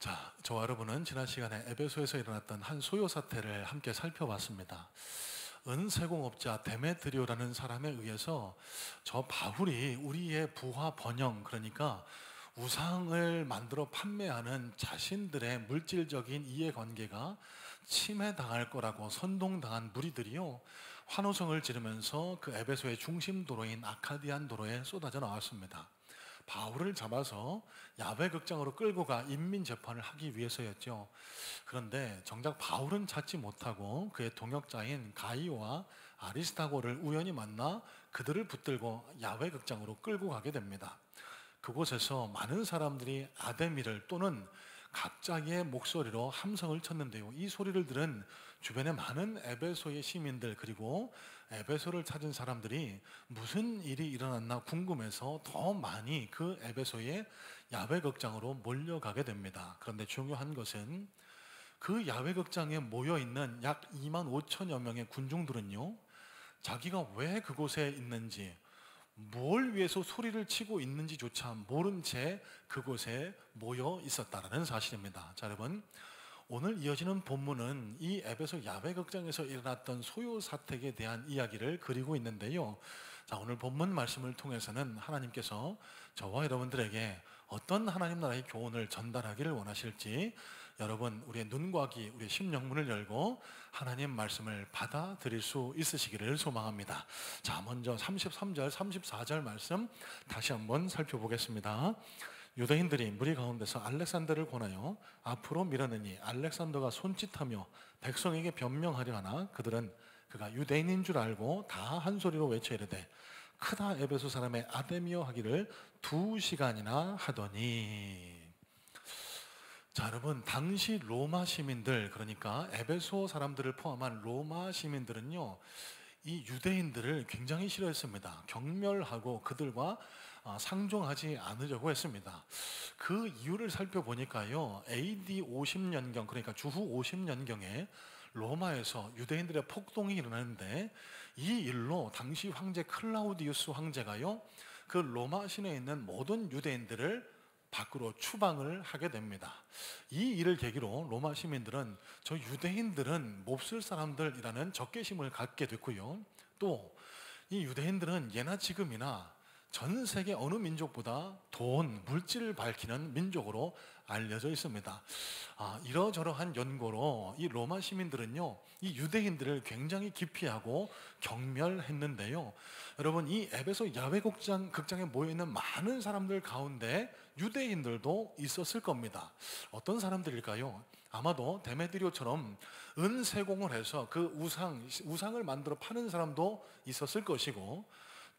자, 저와 여러분은 지난 시간에 에베소에서 일어났던 한 소요 사태를 함께 살펴봤습니다. 은세공업자 데메드리오라는 사람에 의해서 저 바울이 우리의 부화 번영, 그러니까 우상을 만들어 판매하는 자신들의 물질적인 이해관계가 침해당할 거라고 선동당한 무리들이요, 환호성을 지르면서 그 에베소의 중심 도로인 아카디안 도로에 쏟아져 나왔습니다. 바울을 잡아서 야외 극장으로 끌고 가 인민 재판을 하기 위해서였죠. 그런데 정작 바울은 찾지 못하고 그의 동역자인 가이오와 아리스타고를 우연히 만나 그들을 붙들고 야외 극장으로 끌고 가게 됩니다. 그곳에서 많은 사람들이 아데미를 또는 각자의 목소리로 함성을 쳤는데요, 이 소리를 들은 주변의 많은 에베소의 시민들, 그리고 에베소를 찾은 사람들이 무슨 일이 일어났나 궁금해서 더 많이 그 에베소의 야외 극장으로 몰려가게 됩니다. 그런데 중요한 것은 그 야외 극장에 모여있는 약 2만 5천여 명의 군중들은요, 자기가 왜 그곳에 있는지, 뭘 위해서 소리를 치고 있는지조차 모른 채 그곳에 모여 있었다는 사실입니다. 자, 여러분, 오늘 이어지는 본문은 이 에베소 야외 극장에서 일어났던 소요 사택에 대한 이야기를 그리고 있는데요, 자, 오늘 본문 말씀을 통해서는 하나님께서 저와 여러분들에게 어떤 하나님 나라의 교훈을 전달하기를 원하실지, 여러분, 우리의 눈과 귀, 우리의 심령문을 열고 하나님 말씀을 받아들일 수 있으시기를 소망합니다. 자, 먼저 33절, 34절 말씀 다시 한번 살펴보겠습니다. 유대인들이 무리 가운데서 알렉산더를 권하여 앞으로 밀어내니 알렉산더가 손짓하며 백성에게 변명하려 하나 그들은 그가 유대인인 줄 알고 다 한 소리로 외쳐 이르되 크다 에베소 사람의 아데미어 하기를 2시간이나 하더니. 자, 여러분, 당시 로마 시민들, 그러니까 에베소 사람들을 포함한 로마 시민들은요, 이 유대인들을 굉장히 싫어했습니다. 경멸하고 그들과 상종하지 않으려고 했습니다. 그 이유를 살펴보니까요, AD 50년경, 그러니까 주후 50년경에 로마에서 유대인들의 폭동이 일어나는데, 이 일로 당시 황제 클라우디우스 황제가요, 그 로마 시내에 있는 모든 유대인들을 밖으로 추방을 하게 됩니다. 이 일을 계기로 로마 시민들은 저 유대인들은 몹쓸 사람들이라는 적개심을 갖게 됐고요, 또 이 유대인들은 예나 지금이나 전 세계 어느 민족보다 돈, 물질을 밝히는 민족으로 알려져 있습니다. 이러저러한 연고로 이 로마 시민들은요, 이 유대인들을 굉장히 기피하고 경멸했는데요, 여러분, 이 에베소 야외 극장에 모여있는 많은 사람들 가운데 유대인들도 있었을 겁니다. 어떤 사람들일까요? 아마도 데메드리오처럼 은세공을 해서 그 우상을 만들어 파는 사람도 있었을 것이고,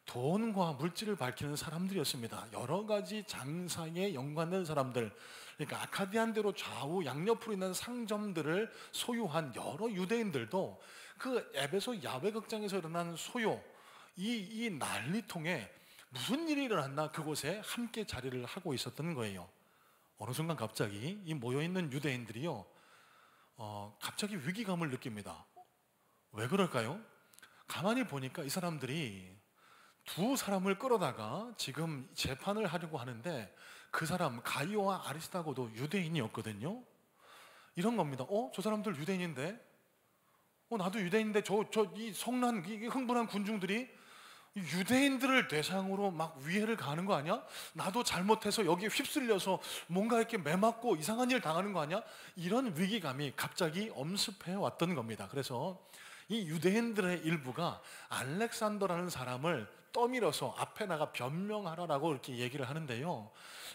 돈과 물질을 밝히는 사람들이었습니다. 여러 가지 장사에 연관된 사람들, 그러니까 아카디안대로 좌우 양옆으로 있는 상점들을 소유한 여러 유대인들도 그 에베소 야외 극장에서 일어난 소요, 이 난리통에 무슨 일이 일어났나 그곳에 함께 자리를 하고 있었던 거예요. 어느 순간 갑자기 이 모여있는 유대인들이요, 갑자기 위기감을 느낍니다. 왜 그럴까요? 가만히 보니까 이 사람들이 두 사람을 끌어다가 지금 재판을 하려고 하는데, 그 사람 가이오와 아리스타고도 유대인이었거든요. 이런 겁니다. 저 사람들 유대인인데, 나도 유대인인데 이 성난, 이 흥분한 군중들이 유대인들을 대상으로 막 위해를 가하는 거 아니야? 나도 잘못해서 여기에 휩쓸려서 뭔가 이렇게 매맞고 이상한 일 당하는 거 아니야? 이런 위기감이 갑자기 엄습해 왔던 겁니다. 그래서 이 유대인들의 일부가 알렉산더라는 사람을 떠밀어서 앞에 나가 변명하라라고 이렇게 얘기를 하는데요,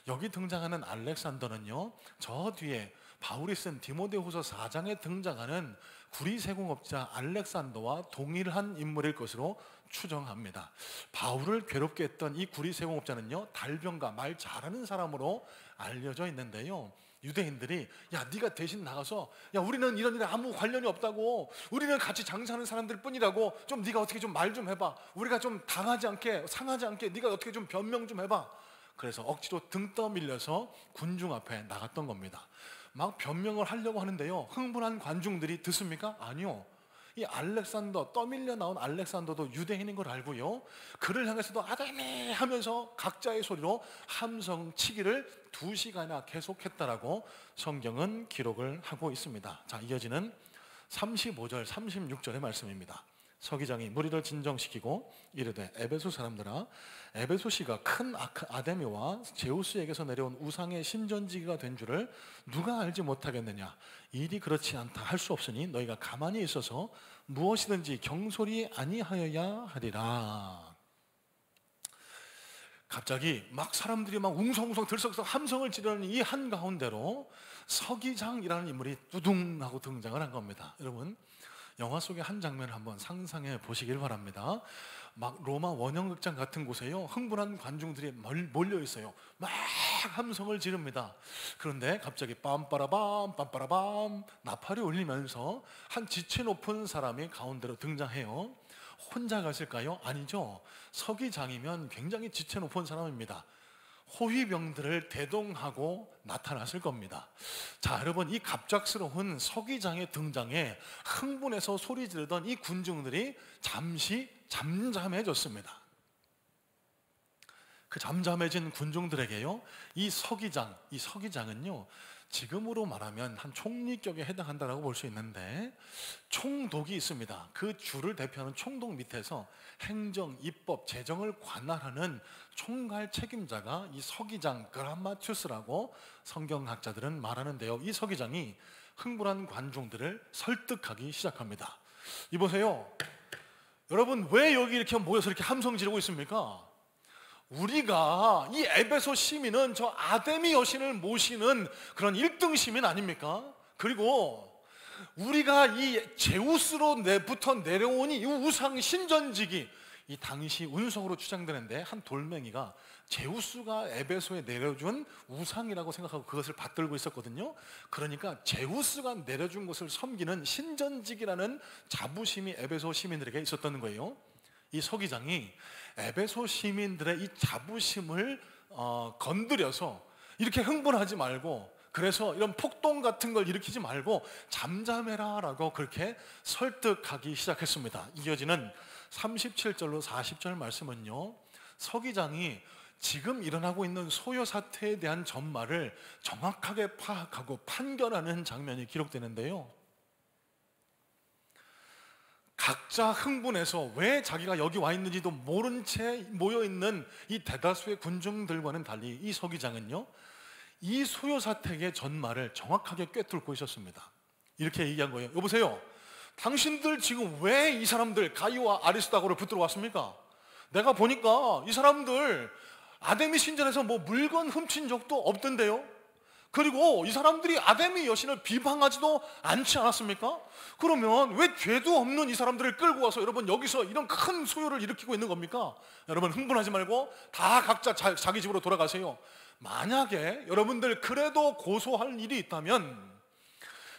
여기 등장하는 알렉산더는요, 저 뒤에 바울이 쓴 디모데후서 4장에 등장하는 구리세공업자 알렉산더와 동일한 인물일 것으로 추정합니다. 바울을 괴롭게 했던 이 구리세공업자는요, 달변가, 말 잘하는 사람으로 알려져 있는데요, 유대인들이 야, 네가 대신 나가서, 야, 우리는 이런 일에 아무 관련이 없다고, 우리는 같이 장사하는 사람들 뿐이라고, 좀 네가 어떻게 좀 말 좀 해봐, 우리가 좀 당하지 않게, 상하지 않게 네가 어떻게 좀 변명 좀 해봐. 그래서 억지로 등 떠밀려서 군중 앞에 나갔던 겁니다. 막 변명을 하려고 하는데요, 흥분한 관중들이 듣습니까? 아니요. 이 알렉산더, 떠밀려 나온 알렉산더도 유대인인 걸 알고요, 그를 향해서도 아담이 하면서 각자의 소리로 함성치기를 2시간이나 계속했다라고 성경은 기록을 하고 있습니다. 자, 이어지는 35절, 36절의 말씀입니다. 서기장이 무리를 진정시키고 이르되 에베소 사람들아, 에베소시가 큰 아데미와 제우스에게서 내려온 우상의 신전지기가 된 줄을 누가 알지 못하겠느냐. 일이 그렇지 않다 할 수 없으니 너희가 가만히 있어서 무엇이든지 경솔히 아니하여야 하리라. 갑자기 막 사람들이 막 웅성웅성 들썩들썩 함성을 지르는 이 한가운데로 서기장이라는 인물이 두둥 하고 등장을 한 겁니다. 여러분, 영화 속의 한 장면을 한번 상상해 보시길 바랍니다. 막 로마 원형극장 같은 곳에요, 흥분한 관중들이 몰려 있어요. 막 함성을 지릅니다. 그런데 갑자기 빰빠라밤 빰빠라밤 나팔이 울리면서 한 지체 높은 사람이 가운데로 등장해요. 혼자 갔을까요? 아니죠. 서기장이면 굉장히 지체 높은 사람입니다. 호위병들을 대동하고 나타났을 겁니다. 자, 여러분, 이 갑작스러운 서기장의 등장에 흥분해서 소리 지르던 이 군중들이 잠시 잠잠해졌습니다. 그 잠잠해진 군중들에게요, 이 서기장은요, 지금으로 말하면 한 총리격에 해당한다고 볼 수 있는데, 총독이 있습니다. 그 주를 대표하는 총독 밑에서 행정, 입법, 재정을 관할하는 총괄 책임자가 이 서기장 그라마투스라고 성경학자들은 말하는데요, 이 서기장이 흥분한 관중들을 설득하기 시작합니다. 이보세요, 여러분, 왜 여기 이렇게 모여서 이렇게 함성 지르고 있습니까? 우리가 이 에베소 시민은 저 아데미 여신을 모시는 그런 1등 시민 아닙니까? 그리고 우리가 이 제우스로부터 내려온 이 우상 신전지기, 이 당시 운석으로 추정되는데 한 돌멩이가 제우스가 에베소에 내려준 우상이라고 생각하고 그것을 받들고 있었거든요. 그러니까 제우스가 내려준 것을 섬기는 신전지기라는 자부심이 에베소 시민들에게 있었던 거예요. 이 서기장이 에베소 시민들의 이 자부심을 건드려서 이렇게 흥분하지 말고, 그래서 이런 폭동 같은 걸 일으키지 말고 잠잠해라 라고 그렇게 설득하기 시작했습니다. 이어지는 37절로 40절 말씀은요, 서기장이 지금 일어나고 있는 소요 사태에 대한 전말을 정확하게 파악하고 판결하는 장면이 기록되는데요, 각자 흥분해서 왜 자기가 여기 와 있는지도 모른 채 모여있는 이 대다수의 군중들과는 달리 이 서기장은요, 이 소요 사태의 전말을 정확하게 꿰뚫고 있었습니다. 이렇게 얘기한 거예요. 여보세요, 당신들 지금 왜 이 사람들 가이오와 아리스다고를 붙들어 왔습니까? 내가 보니까 이 사람들 아데미 신전에서 뭐 물건 훔친 적도 없던데요. 그리고 이 사람들이 아데미 여신을 비방하지도 않지 않았습니까? 그러면 왜 죄도 없는 이 사람들을 끌고 와서 여러분 여기서 이런 큰 소요를 일으키고 있는 겁니까? 여러분, 흥분하지 말고 다 각자 자기 집으로 돌아가세요. 만약에 여러분들 그래도 고소할 일이 있다면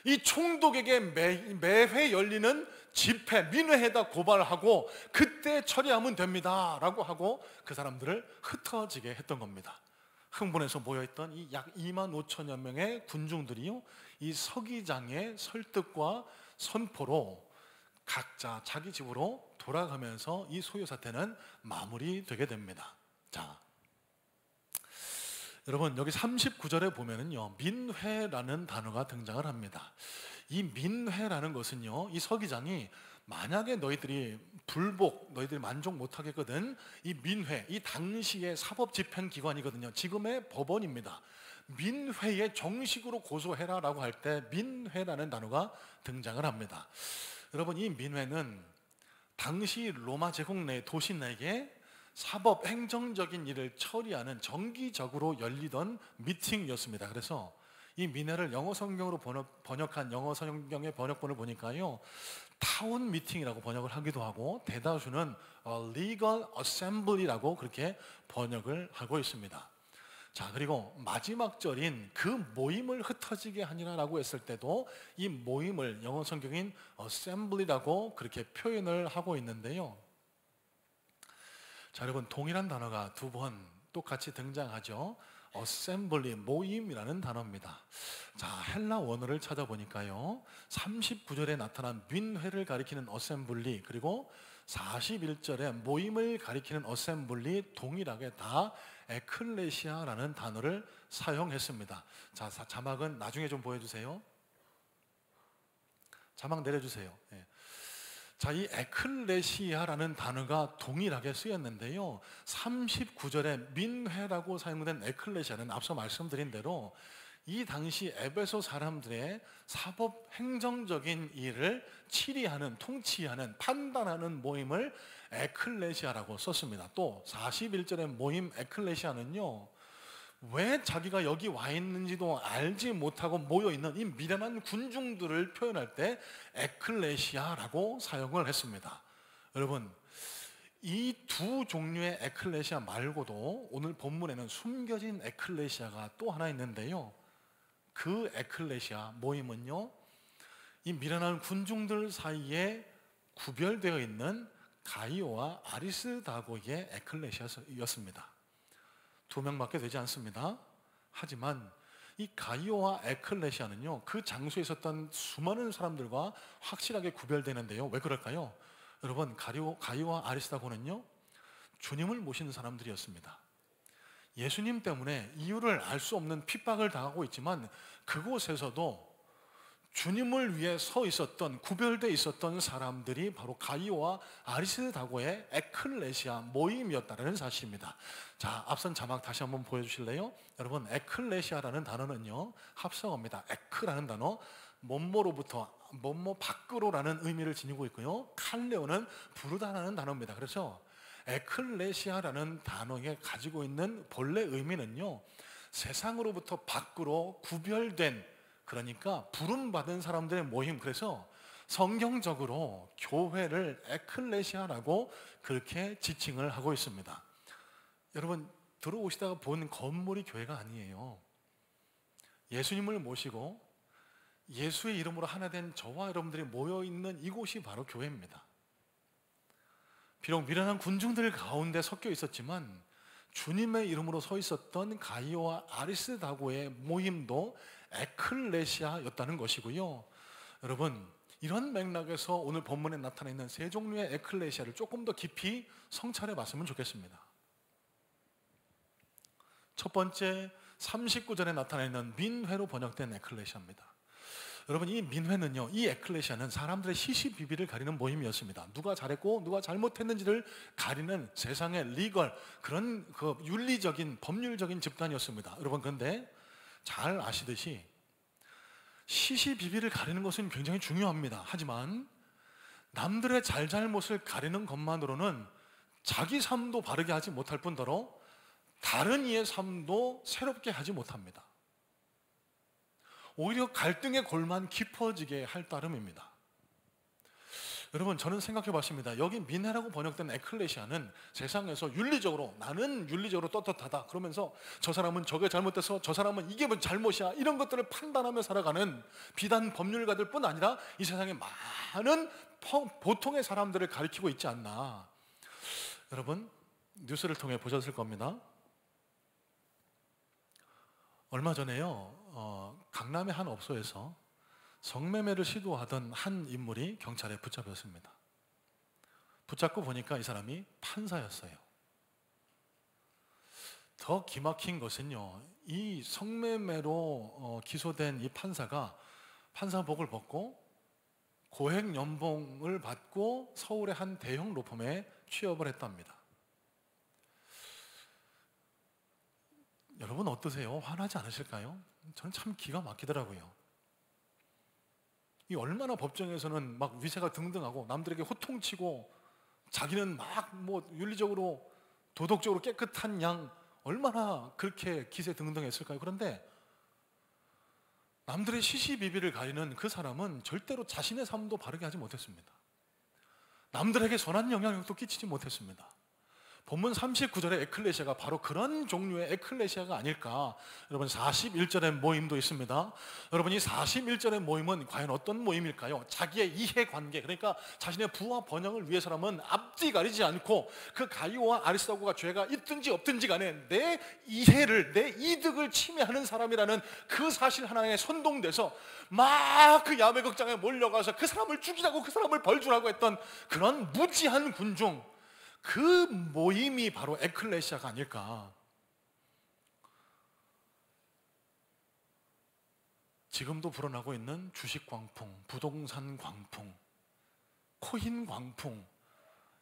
이 총독에게 매회 열리는 집회, 민회에다 고발하고 그때 처리하면 됩니다 라고 하고 그 사람들을 흩어지게 했던 겁니다. 흥분해서 모여있던 이 약 2만 5천여 명의 군중들이요, 이 서기장의 설득과 선포로 각자 자기 집으로 돌아가면서 이 소요 사태는 마무리되게 됩니다. 자, 여러분, 여기 39절에 보면은요, 민회라는 단어가 등장을 합니다. 이 민회라는 것은요, 이 서기장이 만약에 너희들이 너희들이 만족 못하겠거든, 이 민회, 이 당시의 사법집행기관이거든요. 지금의 법원입니다. 민회에 정식으로 고소해라 라고 할 때 민회라는 단어가 등장을 합니다. 여러분, 이 민회는 당시 로마 제국 내 도시 내에 사법 행정적인 일을 처리하는 정기적으로 열리던 미팅이었습니다. 그래서 이 민회를 영어 성경으로 번역한 영어 성경의 번역본을 보니까요, 타운 미팅이라고 번역을 하기도 하고 대다수는 legal assembly라고 그렇게 번역을 하고 있습니다. 자, 그리고 마지막 절인 그 모임을 흩어지게 하니라라고 했을 때도 이 모임을 영어 성경인 assembly라고 그렇게 표현을 하고 있는데요. 자, 여러분, 동일한 단어가 두 번 똑같이 등장하죠. 어셈블리, 모임이라는 단어입니다. 자, 헬라 원어를 찾아보니까요, 39절에 나타난 민회를 가리키는 어셈블리, 그리고 41절에 모임을 가리키는 어셈블리 동일하게 다 에클레시아라는 단어를 사용했습니다. 자, 자막은 나중에 좀 보여주세요. 자막 내려주세요. 예. 자, 이 에클레시아라는 단어가 동일하게 쓰였는데요, 39절에 민회라고 사용된 에클레시아는 앞서 말씀드린 대로 이 당시 에베소 사람들의 사법 행정적인 일을 치리하는, 통치하는, 판단하는 모임을 에클레시아라고 썼습니다. 또 41절의 모임 에클레시아는요, 왜 자기가 여기 와 있는지도 알지 못하고 모여있는 이 미련한 군중들을 표현할 때 에클레시아라고 사용을 했습니다. 여러분, 이 두 종류의 에클레시아 말고도 오늘 본문에는 숨겨진 에클레시아가 또 하나 있는데요, 그 에클레시아 모임은요, 이 미련한 군중들 사이에 구별되어 있는 가이오와 아리스다고의 에클레시아였습니다. 두 명밖에 되지 않습니다. 하지만 이 가이오와 에클레시아는요, 그 장소에 있었던 수많은 사람들과 확실하게 구별되는데요. 왜 그럴까요? 여러분, 가이오와 아리스다고는요, 주님을 모시는 사람들이었습니다. 예수님 때문에 이유를 알 수 없는 핍박을 당하고 있지만 그곳에서도 주님을 위해 서 있었던, 구별되어 있었던 사람들이 바로 가이오와 아리스다고의 에클레시아 모임이었다는 사실입니다. 자, 앞선 자막 다시 한번 보여주실래요? 여러분, 에클레시아라는 단어는요, 합성어입니다. 에크라는 단어, 뭐뭐로부터, 뭐뭐 밖으로라는 의미를 지니고 있고요, 칼레오는 부르다라는 단어입니다. 그래서 에클레시아라는 단어에 가지고 있는 본래 의미는요, 세상으로부터 밖으로 구별된, 그러니까 부름받은 사람들의 모임. 그래서 성경적으로 교회를 에클레시아라고 그렇게 지칭을 하고 있습니다. 여러분, 들어오시다가 본 건물이 교회가 아니에요. 예수님을 모시고 예수의 이름으로 하나 된 저와 여러분들이 모여있는 이곳이 바로 교회입니다. 비록 미련한 군중들 가운데 섞여 있었지만 주님의 이름으로 서 있었던 가이오와 아리스다고의 모임도 에클레시아였다는 것이고요. 여러분, 이런 맥락에서 오늘 본문에 나타나 있는 세 종류의 에클레시아를 조금 더 깊이 성찰해 봤으면 좋겠습니다. 첫 번째, 39절에 나타나 있는 민회로 번역된 에클레시아입니다. 여러분, 이 민회는요, 이 에클레시아는 사람들의 시시비비를 가리는 모임이었습니다. 누가 잘했고 누가 잘못했는지를 가리는 세상의 리걸, 그런 그 윤리적인, 법률적인 집단이었습니다. 여러분, 그런데 잘 아시듯이 시시비비를 가리는 것은 굉장히 중요합니다. 하지만 남들의 잘잘못을 가리는 것만으로는 자기 삶도 바르게 하지 못할 뿐더러 다른 이의 삶도 새롭게 하지 못합니다. 오히려 갈등의 골만 깊어지게 할 따름입니다. 여러분, 저는 생각해 봤습니다. 여기 민회라고 번역된 에클레시아는 세상에서 윤리적으로, 나는 윤리적으로 떳떳하다 그러면서 저 사람은 저게 잘못돼서 저 사람은 이게 뭐 잘못이야, 이런 것들을 판단하며 살아가는 비단 법률가들 뿐 아니라 이 세상에 많은 보통의 사람들을 가리키고 있지 않나. 여러분, 뉴스를 통해 보셨을 겁니다. 얼마 전에요, 강남의 한 업소에서 성매매를 시도하던 한 인물이 경찰에 붙잡혔습니다. 붙잡고 보니까 이 사람이 판사였어요. 더 기막힌 것은요, 이 성매매로 기소된 이 판사가 판사복을 벗고 고액 연봉을 받고 서울의 한 대형 로펌에 취업을 했답니다. 여러분 어떠세요? 화나지 않으실까요? 저는 참 기가 막히더라고요. 이 얼마나 법정에서는 막 위세가 등등하고 남들에게 호통치고 자기는 막 뭐 윤리적으로 도덕적으로 깨끗한 양, 얼마나 그렇게 기세 등등했을까요? 그런데 남들의 시시비비를 가리는 그 사람은 절대로 자신의 삶도 바르게 하지 못했습니다. 남들에게 선한 영향력도 끼치지 못했습니다. 본문 39절의 에클레시아가 바로 그런 종류의 에클레시아가 아닐까. 여러분 41절의 모임도 있습니다. 여러분 이 41절의 모임은 과연 어떤 모임일까요? 자기의 이해관계, 그러니까 자신의 부와 번영을 위해서라면 앞뒤 가리지 않고 그 가이오와 아리스다고가 죄가 있든지 없든지 간에 내 이해를, 내 이득을 침해하는 사람이라는 그 사실 하나에 선동돼서 막 그 야훼 극장에 몰려가서 그 사람을 죽이라고, 그 사람을 벌주라고 했던 그런 무지한 군중, 그 모임이 바로 에클레시아가 아닐까. 지금도 불어나고 있는 주식 광풍, 부동산 광풍, 코인 광풍,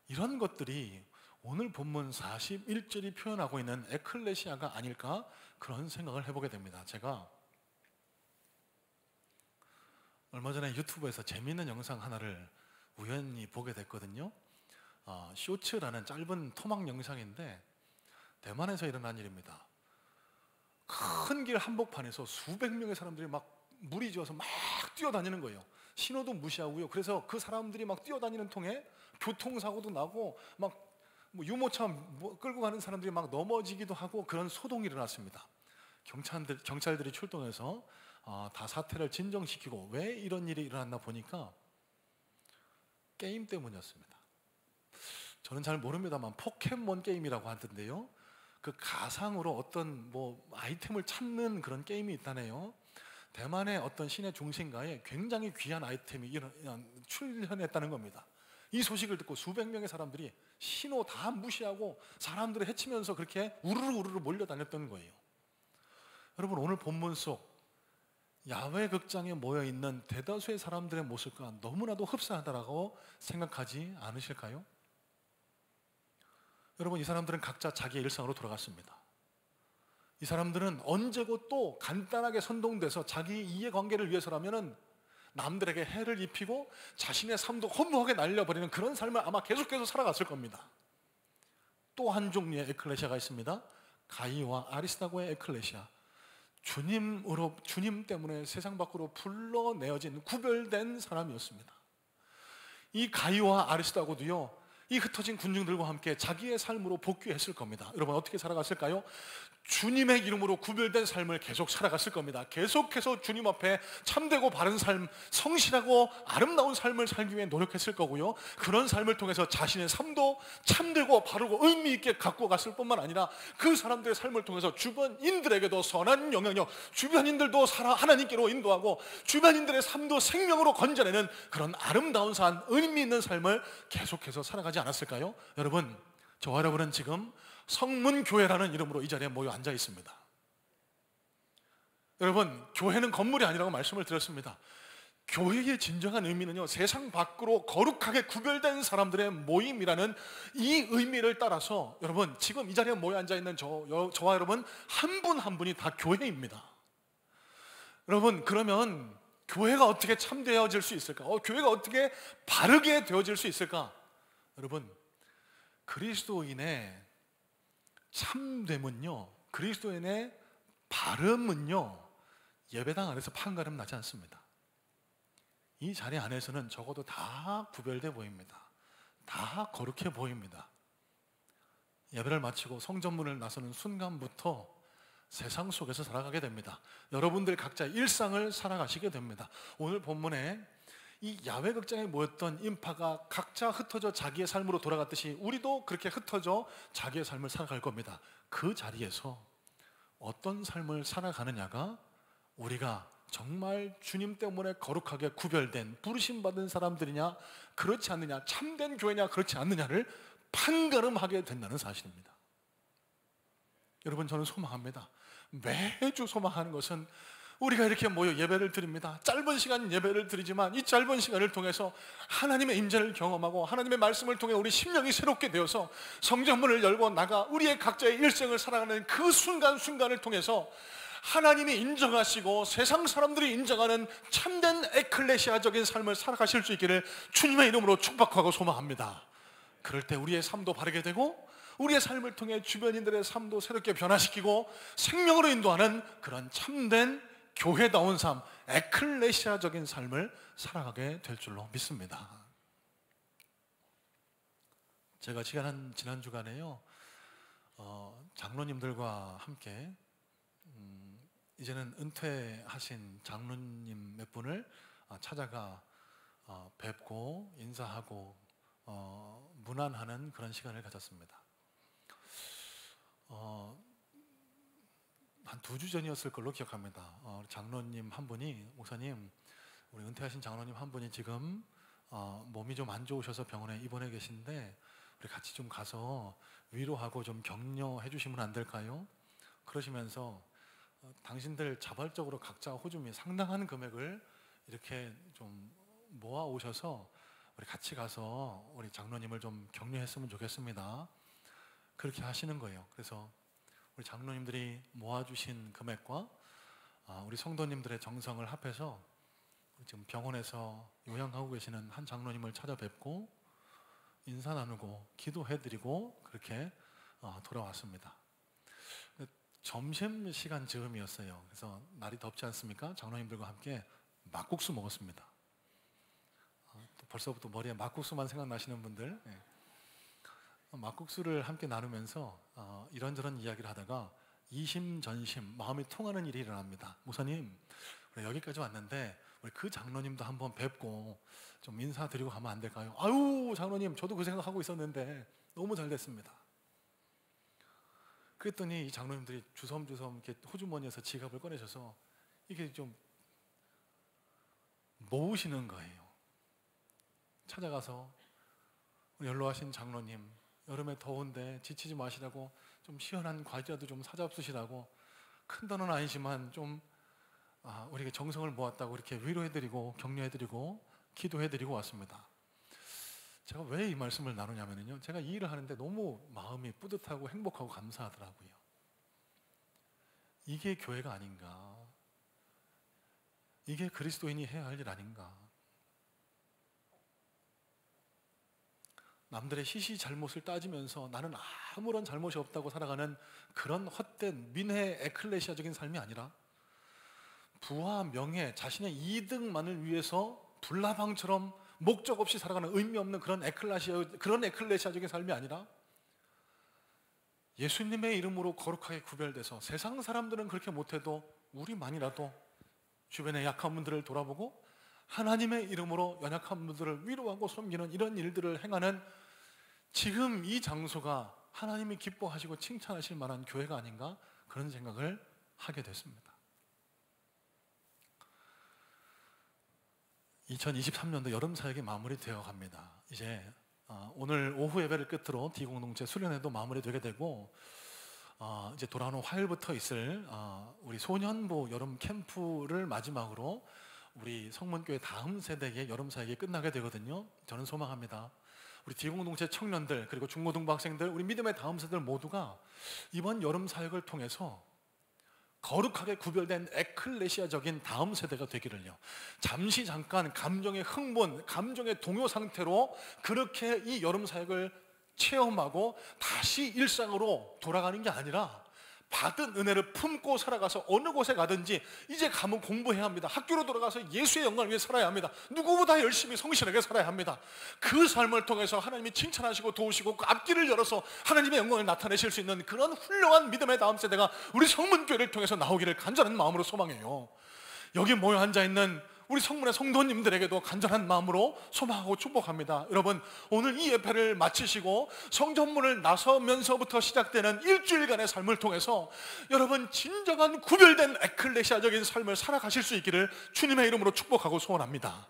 이런 것들이 오늘 본문 41절이 표현하고 있는 에클레시아가 아닐까, 그런 생각을 해보게 됩니다. 제가 얼마 전에 유튜브에서 재미있는 영상 하나를 우연히 보게 됐거든요. 쇼츠라는 짧은 토막 영상인데 대만에서 일어난 일입니다. 큰 길 한복판에서 수백 명의 사람들이 막 무리지어서 막 뛰어다니는 거예요. 신호도 무시하고요. 그래서 그 사람들이 막 뛰어다니는 통에 교통사고도 나고 막 뭐 유모차 끌고 가는 사람들이 막 넘어지기도 하고 그런 소동이 일어났습니다. 경찰들이 출동해서 다 사태를 진정시키고, 왜 이런 일이 일어났나 보니까 게임 때문이었습니다. 저는 잘 모릅니다만 포켓몬 게임이라고 하던데요, 그 가상으로 어떤 뭐 아이템을 찾는 그런 게임이 있다네요. 대만의 어떤 시내 중심가에 굉장히 귀한 아이템이 출현했다는 겁니다. 이 소식을 듣고 수백 명의 사람들이 신호 다 무시하고 사람들을 해치면서 그렇게 우르르 몰려다녔던 거예요. 여러분, 오늘 본문 속 야훼 극장에 모여있는 대다수의 사람들의 모습과 너무나도 흡사하다라고 생각하지 않으실까요? 여러분, 이 사람들은 각자 자기의 일상으로 돌아갔습니다. 이 사람들은 언제고 또 간단하게 선동돼서 자기 이해관계를 위해서라면 남들에게 해를 입히고 자신의 삶도 허무하게 날려버리는 그런 삶을 아마 계속해서 살아갔을 겁니다. 또 한 종류의 에클레시아가 있습니다. 가이와 아리스다고의 에클레시아. 주님 때문에 세상 밖으로 불러내어진 구별된 사람이었습니다. 이 가이와 아리스다고도요, 이 흩어진 군중들과 함께 자기의 삶으로 복귀했을 겁니다. 여러분, 어떻게 살아갔을까요? 주님의 이름으로 구별된 삶을 계속 살아갔을 겁니다. 계속해서 주님 앞에 참되고 바른 삶, 성실하고 아름다운 삶을 살기 위해 노력했을 거고요, 그런 삶을 통해서 자신의 삶도 참되고 바르고 의미 있게 갖고 갔을 뿐만 아니라 그 사람들의 삶을 통해서 주변인들에게도 선한 영향력, 주변인들도 하나님께로 인도하고 주변인들의 삶도 생명으로 건져내는 그런 아름다운 삶, 의미 있는 삶을 계속해서 살아가지 않았을까요? 여러분, 저와 여러분은 지금 성문교회라는 이름으로 이 자리에 모여 앉아 있습니다. 여러분, 교회는 건물이 아니라고 말씀을 드렸습니다. 교회의 진정한 의미는요, 세상 밖으로 거룩하게 구별된 사람들의 모임이라는 이 의미를 따라서 여러분, 지금 이 자리에 모여 앉아 있는 저와 여러분 한 분 한 분이 다 교회입니다. 여러분, 그러면 교회가 어떻게 참되어질 수 있을까? 교회가 어떻게 바르게 되어질 수 있을까? 여러분, 그리스도인의 참됨은요, 그리스도인의 바름은요, 예배당 안에서 판가름 나지 않습니다. 이 자리 안에서는 적어도 다 구별돼 보입니다. 다 거룩해 보입니다. 예배를 마치고 성전문을 나서는 순간부터 세상 속에서 살아가게 됩니다. 여러분들 각자의 일상을 살아가시게 됩니다. 오늘 본문에 이 야훼 극장에 모였던 인파가 각자 흩어져 자기의 삶으로 돌아갔듯이 우리도 그렇게 흩어져 자기의 삶을 살아갈 겁니다. 그 자리에서 어떤 삶을 살아가느냐가 우리가 정말 주님 때문에 거룩하게 구별된 부르심받은 사람들이냐 그렇지 않느냐, 참된 교회냐 그렇지 않느냐를 판가름하게 된다는 사실입니다. 여러분, 저는 소망합니다. 매주 소망하는 것은 우리가 이렇게 모여 예배를 드립니다. 짧은 시간 예배를 드리지만 이 짧은 시간을 통해서 하나님의 임재를 경험하고 하나님의 말씀을 통해 우리 심령이 새롭게 되어서 성전문을 열고 나가 우리의 각자의 일생을 살아가는 그 순간순간을 통해서 하나님이 인정하시고 세상 사람들이 인정하는 참된 에클레시아적인 삶을 살아가실 수 있기를 주님의 이름으로 축복하고 소망합니다. 그럴 때 우리의 삶도 바르게 되고 우리의 삶을 통해 주변인들의 삶도 새롭게 변화시키고 생명으로 인도하는 그런 참된 교회다운 삶, 에클레시아적인 삶을 살아가게 될 줄로 믿습니다. 제가 지난 주간에요, 장로님들과 함께 이제는 은퇴하신 장로님 몇 분을 찾아가 뵙고 인사하고 문안하는 그런 시간을 가졌습니다. 한 2주 전이었을 걸로 기억합니다. 장로님 한 분이, 목사님, 우리 은퇴하신 장로님 한 분이 지금 몸이 좀 안 좋으셔서 병원에 입원해 계신데 우리 같이 좀 가서 위로하고 좀 격려해 주시면 안 될까요? 그러시면서 당신들 자발적으로 각자 호주미 상당한 금액을 이렇게 좀 모아 오셔서 우리 같이 가서 우리 장로님을 좀 격려했으면 좋겠습니다. 그렇게 하시는 거예요. 그래서 우리 장로님들이 모아주신 금액과 우리 성도님들의 정성을 합해서 지금 병원에서 요양하고 계시는 한 장로님을 찾아뵙고 인사 나누고 기도해드리고 그렇게 돌아왔습니다. 점심시간 즈음이었어요. 그래서 날이 덥지 않습니까? 장로님들과 함께 막국수 먹었습니다. 또 벌써부터 머리에 막국수만 생각나시는 분들, 막국수를 함께 나누면서 이런저런 이야기를 하다가 이심전심 마음이 통하는 일이 일어납니다. 목사님, 우리 여기까지 왔는데 우리 그 장로님도 한번 뵙고 좀 인사드리고 가면 안 될까요? 아유, 장로님, 저도 그 생각하고 있었는데 너무 잘 됐습니다. 그랬더니 이 장로님들이 주섬주섬 이렇게 호주머니에서 지갑을 꺼내셔서 이게 좀 모으시는 거예요. 찾아가서 우리 연로하신 장로님, 여름에 더운데 지치지 마시라고 좀 시원한 과자도 좀 사잡수시라고, 큰 돈은 아니지만 좀 우리에게 정성을 모았다고 이렇게 위로해드리고 격려해드리고 기도해드리고 왔습니다. 제가 왜 이 말씀을 나누냐면요, 제가 이 일을 하는데 너무 마음이 뿌듯하고 행복하고 감사하더라고요. 이게 교회가 아닌가, 이게 그리스도인이 해야 할 일 아닌가. 남들의 시시 잘못을 따지면서 나는 아무런 잘못이 없다고 살아가는 그런 헛된 민회 에클레시아적인 삶이 아니라 부와 명예, 자신의 이득만을 위해서 불나방처럼 목적 없이 살아가는 의미 없는 그런 에클레시아적인 삶이 아니라 예수님의 이름으로 거룩하게 구별돼서 세상 사람들은 그렇게 못해도 우리만이라도 주변의 약한 분들을 돌아보고 하나님의 이름으로 연약한 분들을 위로하고 섬기는 이런 일들을 행하는, 지금 이 장소가 하나님이 기뻐하시고 칭찬하실 만한 교회가 아닌가, 그런 생각을 하게 됐습니다. 2023년도 여름 사역이 마무리되어 갑니다. 이제 오늘 오후 예배를 끝으로 D공동체 수련회도 마무리되게 되고 이제 돌아오는 화요일부터 있을 우리 소년부 여름 캠프를 마지막으로 우리 성문교회 다음 세대의 여름 사역이 끝나게 되거든요. 저는 소망합니다. 우리 D공동체 청년들, 그리고 중고등부 학생들, 우리 믿음의 다음 세대들 모두가 이번 여름 사역을 통해서 거룩하게 구별된 에클레시아적인 다음 세대가 되기를요, 잠시 잠깐 감정의 흥분, 감정의 동요 상태로 그렇게 이 여름 사역을 체험하고 다시 일상으로 돌아가는 게 아니라 받은 은혜를 품고 살아가서 어느 곳에 가든지 이제 가면 공부해야 합니다. 학교로 돌아가서 예수의 영광을 위해 살아야 합니다. 누구보다 열심히 성실하게 살아야 합니다. 그 삶을 통해서 하나님이 칭찬하시고 도우시고 그 앞길을 열어서 하나님의 영광을 나타내실 수 있는 그런 훌륭한 믿음의 다음 세대가 우리 성문교회를 통해서 나오기를 간절한 마음으로 소망해요. 여기 모여 앉아있는 우리 성문의 성도님들에게도 간절한 마음으로 소망하고 축복합니다. 여러분, 오늘 이 예배를 마치시고 성전문을 나서면서부터 시작되는 일주일간의 삶을 통해서 여러분 진정한 구별된 에클레시아적인 삶을 살아가실 수 있기를 주님의 이름으로 축복하고 소원합니다.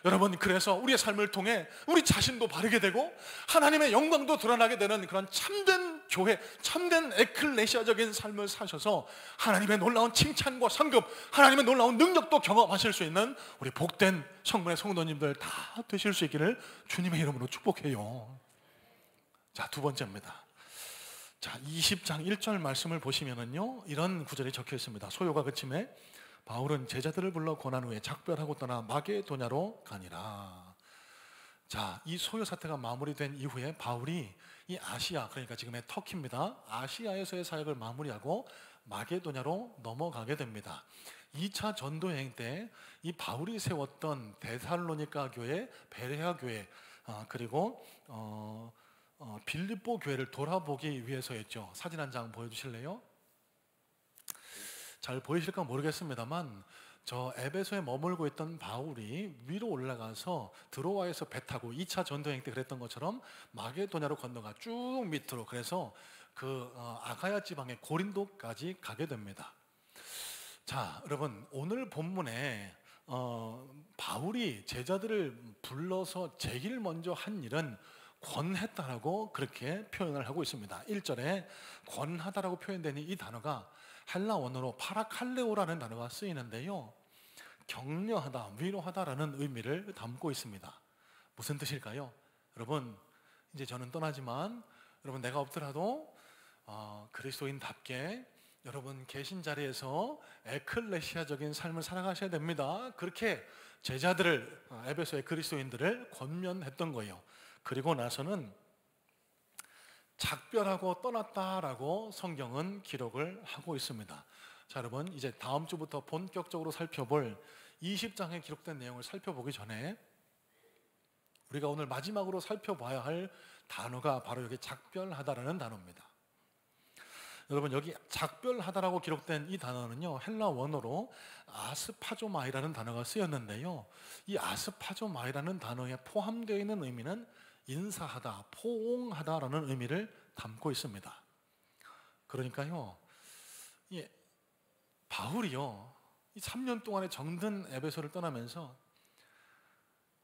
여러분, 그래서 우리의 삶을 통해 우리 자신도 바르게 되고 하나님의 영광도 드러나게 되는 그런 참된 교회, 참된 에클레시아적인 삶을 사셔서 하나님의 놀라운 칭찬과 상급, 하나님의 놀라운 능력도 경험하실 수 있는 우리 복된 성문의 성도님들 다 되실 수 있기를 주님의 이름으로 축복해요. 자, 두 번째입니다. 자, 20장 1절 말씀을 보시면은요, 이런 구절이 적혀 있습니다. 소요가 그침에 바울은 제자들을 불러 권한 후에 작별하고 떠나 마게도냐로 가니라. 자, 이 소요 사태가 마무리된 이후에 바울이 이 아시아, 그러니까 지금의 터키입니다, 아시아에서의 사역을 마무리하고 마게도냐로 넘어가게 됩니다. 2차 전도 여행 때 이 바울이 세웠던 데살로니가 교회, 베레아 교회, 그리고 빌립보 교회를 돌아보기 위해서였죠. 사진 한 장 보여주실래요? 잘 보이실까 모르겠습니다만 저 에베소에 머물고 있던 바울이 위로 올라가서 드로아에서 배 타고 2차 전도행 때 그랬던 것처럼 마게도냐로 건너가 쭉 밑으로, 그래서 그 아가야 지방의 고린도까지 가게 됩니다. 자, 여러분, 오늘 본문에 바울이 제자들을 불러서 제일 먼저 한 일은 권했다라고 그렇게 표현을 하고 있습니다. 1절에 권하다라고 표현된 이 단어가 헬라 원어로 파라칼레오라는 단어가 쓰이는데요, 격려하다, 위로하다라는 의미를 담고 있습니다. 무슨 뜻일까요? 여러분, 이제 저는 떠나지만 여러분, 내가 없더라도 그리스도인답게 여러분 계신 자리에서 에클레시아적인 삶을 살아가셔야 됩니다. 그렇게 제자들을, 에베소의 그리스도인들을 권면했던 거예요. 그리고 나서는 작별하고 떠났다라고 성경은 기록을 하고 있습니다. 자, 여러분, 이제 다음 주부터 본격적으로 살펴볼 20장에 기록된 내용을 살펴보기 전에 우리가 오늘 마지막으로 살펴봐야 할 단어가 바로 여기 작별하다라는 단어입니다. 여러분, 여기 작별하다라고 기록된 이 단어는요, 헬라 원어로 아스파조마이라는 단어가 쓰였는데요, 이 아스파조마이라는 단어에 포함되어 있는 의미는 인사하다, 포옹하다라는 의미를 담고 있습니다. 그러니까요, 바울이요, 이 3년 동안의 정든 에베소를 떠나면서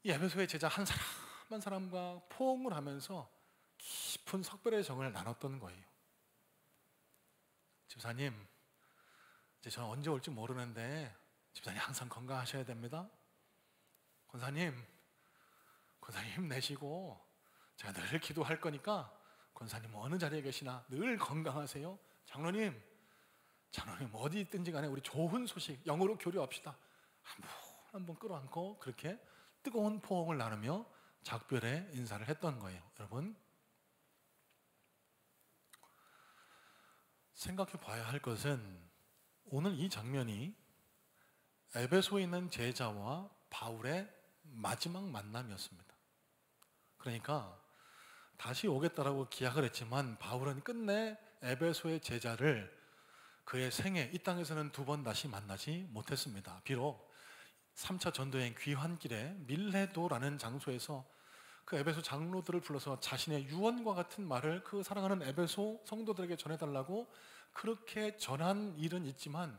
이 에베소의 제자 한 사람 한 사람과 포옹을 하면서 깊은 석별의 정을 나눴던 거예요. 집사님, 이제 저는 언제 올지 모르는데 집사님 항상 건강하셔야 됩니다. 권사님 힘내시고 제가 늘 기도할 거니까 권사님 어느 자리에 계시나 늘 건강하세요. 장로님 어디 있든지 간에 우리 좋은 소식 영어로 교류합시다. 한번 끌어안고 그렇게 뜨거운 포옹을 나누며 작별의 인사를 했던 거예요. 여러분, 생각해 봐야 할 것은 오늘 이 장면이 에베소에 있는 제자와 바울의 마지막 만남이었습니다. 그러니까 다시 오겠다라고 기약을 했지만 바울은 끝내 에베소의 제자를 그의 생애, 이 땅에서는 2번 다시 만나지 못했습니다. 비록 3차 전도여행 귀환길에 밀레도라는 장소에서 그 에베소 장로들을 불러서 자신의 유언과 같은 말을 그 사랑하는 에베소 성도들에게 전해달라고 그렇게 전한 일은 있지만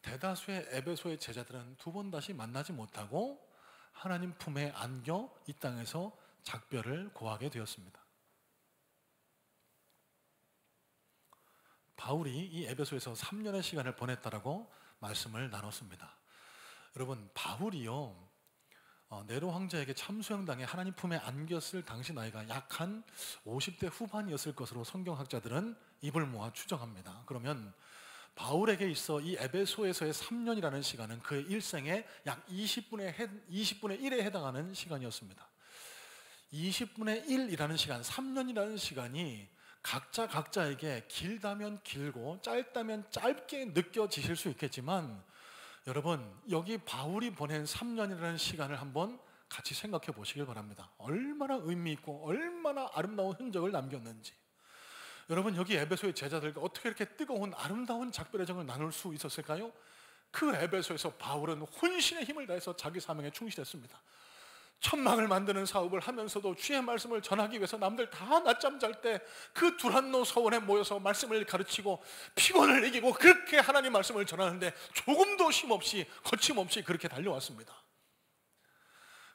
대다수의 에베소의 제자들은 2번 다시 만나지 못하고 하나님 품에 안겨 이 땅에서 작별을 고하게 되었습니다. 바울이 이 에베소에서 3년의 시간을 보냈다라고 말씀을 나눴습니다. 여러분, 바울이요, 네로 황제에게 참수형당해 하나님 품에 안겼을 당시 나이가 약 한 50대 후반이었을 것으로 성경학자들은 입을 모아 추정합니다. 그러면 바울에게 있어 이 에베소에서의 3년이라는 시간은 그의 일생의 약 20분의 1에 해당하는 시간이었습니다. 20분의 1이라는 시간, 3년이라는 시간이 각자에게 길다면 길고 짧다면 짧게 느껴지실 수 있겠지만 여러분, 여기 바울이 보낸 3년이라는 시간을 한번 같이 생각해 보시길 바랍니다. 얼마나 의미 있고 얼마나 아름다운 흔적을 남겼는지. 여러분, 여기 에베소의 제자들과 어떻게 이렇게 뜨거운 아름다운 작별의 정을 나눌 수 있었을까요? 그 에베소에서 바울은 혼신의 힘을 다해서 자기 사명에 충실했습니다. 천막을 만드는 사업을 하면서도 주의 말씀을 전하기 위해서 남들 다 낮잠 잘 때 그 두란노 서원에 모여서 말씀을 가르치고 피곤을 이기고 그렇게 하나님 말씀을 전하는데 조금도 쉼없이 거침없이 그렇게 달려왔습니다.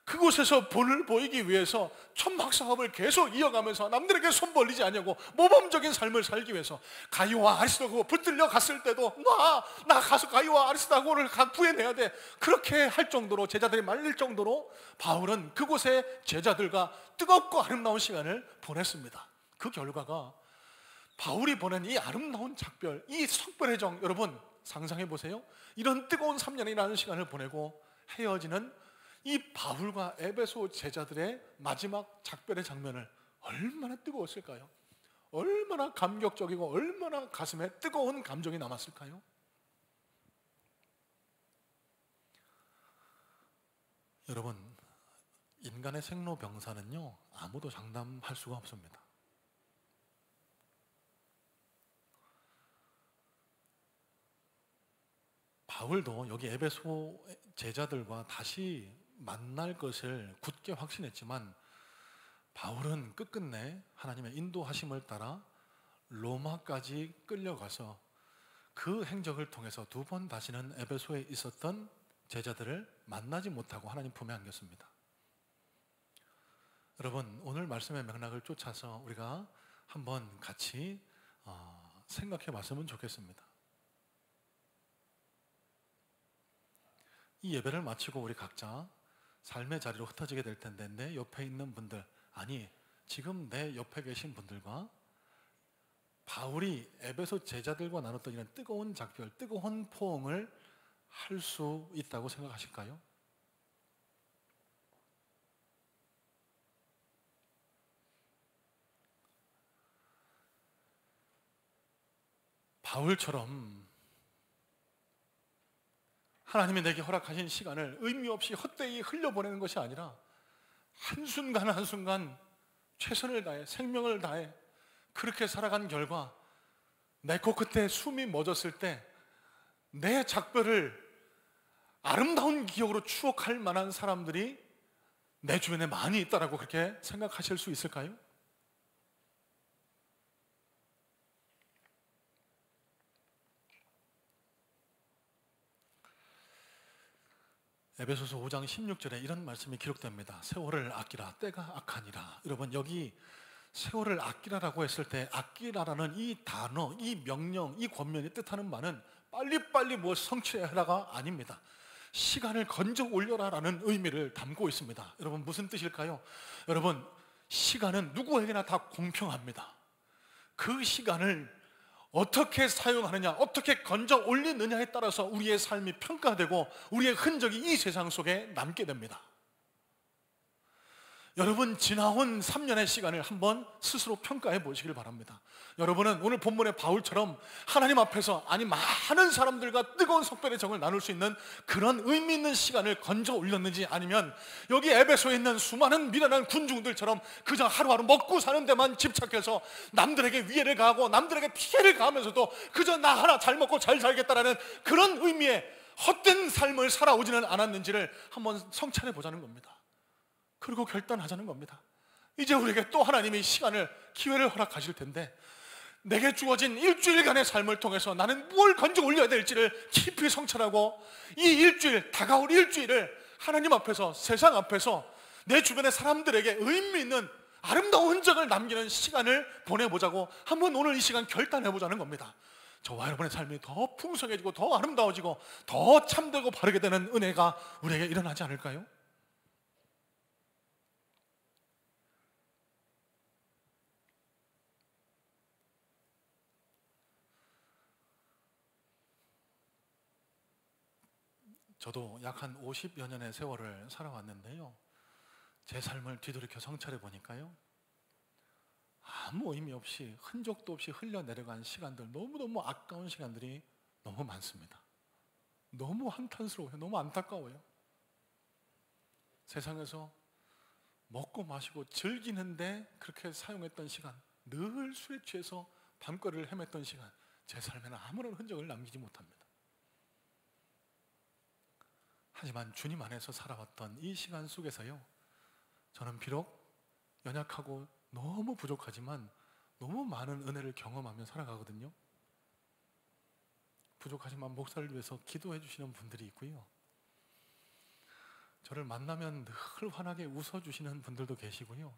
그곳에서 본을 보이기 위해서 천막 사업을 계속 이어가면서 남들에게 손 벌리지 않냐고 모범적인 삶을 살기 위해서 가이오와 아리스도고 붙들려 갔을 때도 나 가서 가이오와 아리스도고를 구해내야 돼, 그렇게 할 정도로, 제자들이 말릴 정도로 바울은 그곳에 제자들과 뜨겁고 아름다운 시간을 보냈습니다. 그 결과가 바울이 보낸 이 아름다운 작별, 이 석별의 정, 여러분 상상해 보세요. 이런 뜨거운 3년이라는 시간을 보내고 헤어지는 이 바울과 에베소 제자들의 마지막 작별의 장면을 얼마나 뜨거웠을까요? 얼마나 감격적이고 얼마나 가슴에 뜨거운 감정이 남았을까요? 여러분, 인간의 생로병사는요, 아무도 장담할 수가 없습니다. 바울도 여기 에베소 제자들과 다시 만날 것을 굳게 확신했지만 바울은 끝끝내 하나님의 인도하심을 따라 로마까지 끌려가서 그 행적을 통해서 두 번 다시는 에베소에 있었던 제자들을 만나지 못하고 하나님 품에 안겼습니다. 여러분, 오늘 말씀의 맥락을 쫓아서 우리가 한번 같이 생각해 봤으면 좋겠습니다. 이 예배를 마치고 우리 각자 삶의 자리로 흩어지게 될 텐데, 내 옆에 있는 분들, 아니 지금 내 옆에 계신 분들과 바울이 에베소 제자들과 나눴던 이런 뜨거운 작별, 뜨거운 포옹을 할 수 있다고 생각하실까요? 바울처럼 하나님이 내게 허락하신 시간을 의미 없이 헛되이 흘려보내는 것이 아니라 한순간 한순간 최선을 다해, 생명을 다해 그렇게 살아간 결과 내 코끝에 숨이 멎었을 때 내 작별을 아름다운 기억으로 추억할 만한 사람들이 내 주변에 많이 있다라고 그렇게 생각하실 수 있을까요? 에베소서 5장 16절에 이런 말씀이 기록됩니다. 세월을 아끼라, 때가 악하니라. 여러분, 여기 세월을 아끼라라고 했을 때 아끼라라는 이 단어, 이 명령, 이 권면이 뜻하는 바는 빨리빨리 뭘 성취해야 하라가 아닙니다. 시간을 건져 올려라라는 의미를 담고 있습니다. 여러분, 무슨 뜻일까요? 여러분, 시간은 누구에게나 다 공평합니다. 그 시간을 어떻게 사용하느냐, 어떻게 건져 올리느냐에 따라서 우리의 삶이 평가되고 우리의 흔적이 이 세상 속에 남게 됩니다. 여러분, 지나온 3년의 시간을 한번 스스로 평가해 보시길 바랍니다. 여러분은 오늘 본문의 바울처럼 하나님 앞에서, 아니 많은 사람들과 뜨거운 속별의 정을 나눌 수 있는 그런 의미 있는 시간을 건져 올렸는지, 아니면 여기 에베소에 있는 수많은 미련한 군중들처럼 그저 하루하루 먹고 사는 데만 집착해서 남들에게 위해를 가하고 남들에게 피해를 가하면서도 그저 나 하나 잘 먹고 잘 살겠다라는 그런 의미의 헛된 삶을 살아오지는 않았는지를 한번 성찰해 보자는 겁니다. 그리고 결단하자는 겁니다. 이제 우리에게 또 하나님이 시간을, 기회를 허락하실 텐데 내게 주어진 일주일간의 삶을 통해서 나는 뭘 건져 올려야 될지를 깊이 성찰하고 이 일주일, 다가올 일주일을 하나님 앞에서, 세상 앞에서 내 주변의 사람들에게 의미 있는 아름다운 흔적을 남기는 시간을 보내보자고 한번 오늘 이 시간 결단해보자는 겁니다. 저와 여러분의 삶이 더 풍성해지고 더 아름다워지고 더 참되고 바르게 되는 은혜가 우리에게 일어나지 않을까요? 저도 약 한 50여 년의 세월을 살아왔는데요, 제 삶을 뒤돌이켜 성찰해 보니까요, 아무 의미 없이 흔적도 없이 흘러내려간 시간들, 너무너무 아까운 시간들이 너무 많습니다. 너무 한탄스러워요. 너무 안타까워요. 세상에서 먹고 마시고 즐기는데 그렇게 사용했던 시간, 늘 술에 취해서 밤거리를 헤맸던 시간, 제 삶에는 아무런 흔적을 남기지 못합니다. 하지만 주님 안에서 살아왔던 이 시간 속에서요, 저는 비록 연약하고 너무 부족하지만 너무 많은 은혜를 경험하며 살아가거든요. 부족하지만 목사를 위해서 기도해 주시는 분들이 있고요, 저를 만나면 늘 환하게 웃어주시는 분들도 계시고요,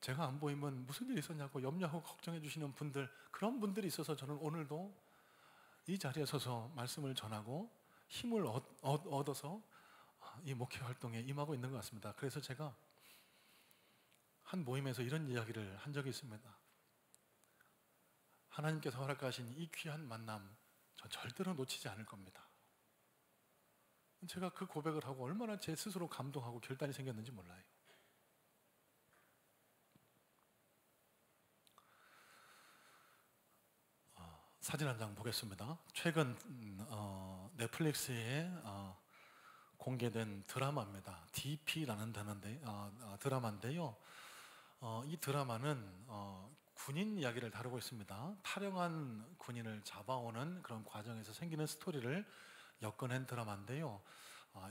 제가 안 보이면 무슨 일이 있었냐고 염려하고 걱정해 주시는 분들, 그런 분들이 있어서 저는 오늘도 이 자리에 서서 말씀을 전하고 힘을 얻어서 이 목회 활동에 임하고 있는 것 같습니다. 그래서 제가 한 모임에서 이런 이야기를 한 적이 있습니다. 하나님께서 허락하신 이 귀한 만남, 전 절대로 놓치지 않을 겁니다. 제가 그 고백을 하고 얼마나 제 스스로 감동하고 결단이 생겼는지 몰라요. 사진 한 장 보겠습니다. 최근 넷플릭스에 공개된 드라마입니다. DP라는 드라마인데요. 이 드라마는 군인 이야기를 다루고 있습니다. 탈영한 군인을 잡아오는 그런 과정에서 생기는 스토리를 엮어낸 드라마인데요.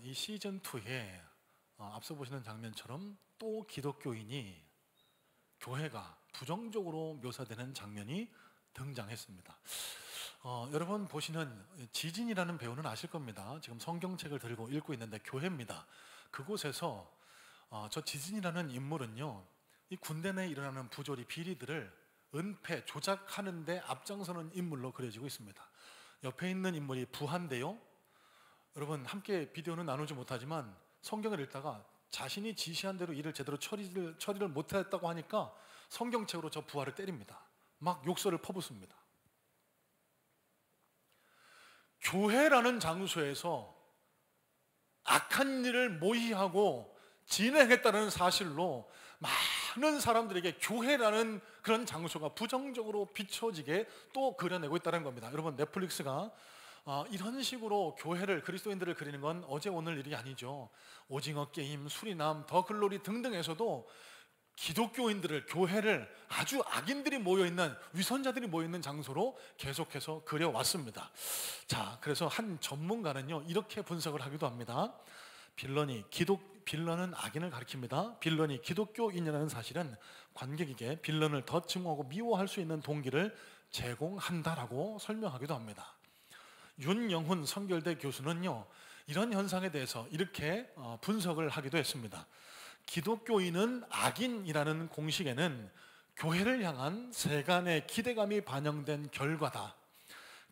이 시즌2에 앞서 보시는 장면처럼 또 기독교인이 교회가 부정적으로 묘사되는 장면이 등장했습니다. 여러분 보시는 지진이라는 배우는 아실 겁니다. 지금 성경책을 들고 읽고 있는데 교회입니다. 그곳에서 저 지진이라는 인물은요, 이 군대 내에 일어나는 부조리, 비리들을 은폐, 조작하는 데 앞장서는 인물로 그려지고 있습니다. 옆에 있는 인물이 부하인데요, 여러분 함께 비디오는 나누지 못하지만 성경을 읽다가 자신이 지시한 대로 일을 제대로 처리를 못했다고 하니까 성경책으로 저 부하를 때립니다. 막 욕설을 퍼붓습니다. 교회라는 장소에서 악한 일을 모의하고 진행했다는 사실로 많은 사람들에게 교회라는 그런 장소가 부정적으로 비춰지게 또 그려내고 있다는 겁니다. 여러분, 넷플릭스가 이런 식으로 교회를, 그리스도인들을 그리는 건 어제 오늘 일이 아니죠. 오징어 게임, 수리남, 더 글로리 등등에서도 기독교인들을, 교회를 아주 악인들이 모여있는, 위선자들이 모여있는 장소로 계속해서 그려왔습니다. 자, 그래서 한 전문가는요, 이렇게 분석을 하기도 합니다. 빌런은 악인을 가리킵니다. 빌런이 기독교인이라는 사실은 관객에게 빌런을 더 증오하고 미워할 수 있는 동기를 제공한다라고 설명하기도 합니다. 윤영훈 성결대 교수는요, 이런 현상에 대해서 이렇게 분석을 하기도 했습니다. 기독교인은 악인이라는 공식에는 교회를 향한 세간의 기대감이 반영된 결과다.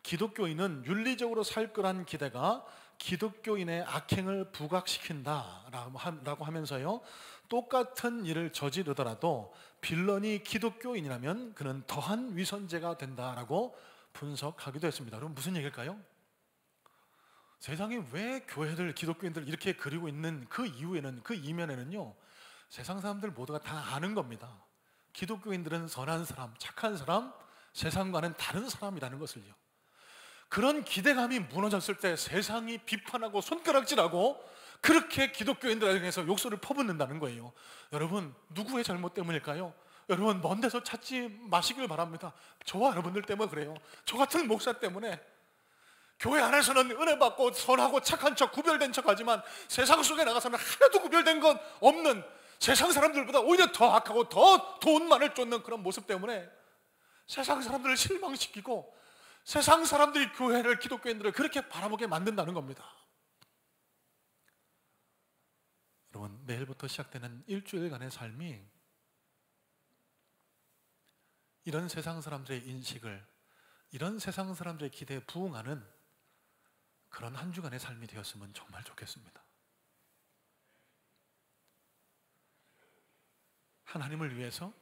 기독교인은 윤리적으로 살 거란 기대가 기독교인의 악행을 부각시킨다라고 하면서요, 똑같은 일을 저지르더라도 빌런이 기독교인이라면 그는 더한 위선죄가 된다라고 분석하기도 했습니다. 여러분, 무슨 얘기일까요? 세상이 왜 교회들, 기독교인들 이렇게 그리고 있는 그 이유에는, 그 이면에는요, 세상 사람들 모두가 다 아는 겁니다. 기독교인들은 선한 사람, 착한 사람, 세상과는 다른 사람이라는 것을요. 그런 기대감이 무너졌을 때 세상이 비판하고 손가락질하고 그렇게 기독교인들에 대해서 욕설을 퍼붓는다는 거예요. 여러분, 누구의 잘못 때문일까요? 여러분, 먼 데서 찾지 마시길 바랍니다. 저와 여러분들 때문에 그래요. 저 같은 목사 때문에. 교회 안에서는 은혜 받고 선하고 착한 척, 구별된 척 하지만 세상 속에 나가서는 하나도 구별된 것 없는, 세상 사람들보다 오히려 더 악하고 더 돈만을 쫓는 그런 모습 때문에 세상 사람들을 실망시키고 세상 사람들이 교회를, 기독교인들을 그렇게 바라보게 만든다는 겁니다. 여러분, 내일부터 시작되는 일주일간의 삶이 이런 세상 사람들의 인식을, 이런 세상 사람들의 기대에 부응하는 그런 한 주간의 삶이 되었으면 정말 좋겠습니다. 하나님을 위해서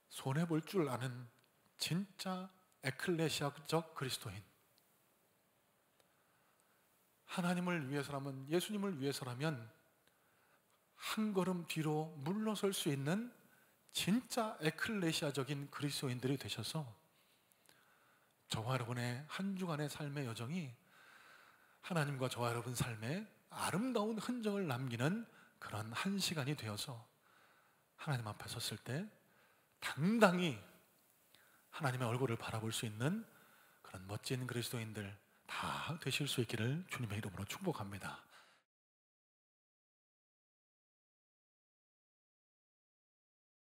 손해볼 줄 아는 진짜 에클레시아적 그리스도인, 하나님을 위해서라면, 예수님을 위해서라면 한 걸음 뒤로 물러설 수 있는 진짜 에클레시아적인 그리스도인들이 되셔서 저와 여러분의 한 주간의 삶의 여정이 하나님과 저와 여러분 삶에 아름다운 흔적을 남기는 그런 한 시간이 되어서 하나님 앞에 섰을 때 당당히 하나님의 얼굴을 바라볼 수 있는 그런 멋진 그리스도인들 다 되실 수 있기를 주님의 이름으로 축복합니다.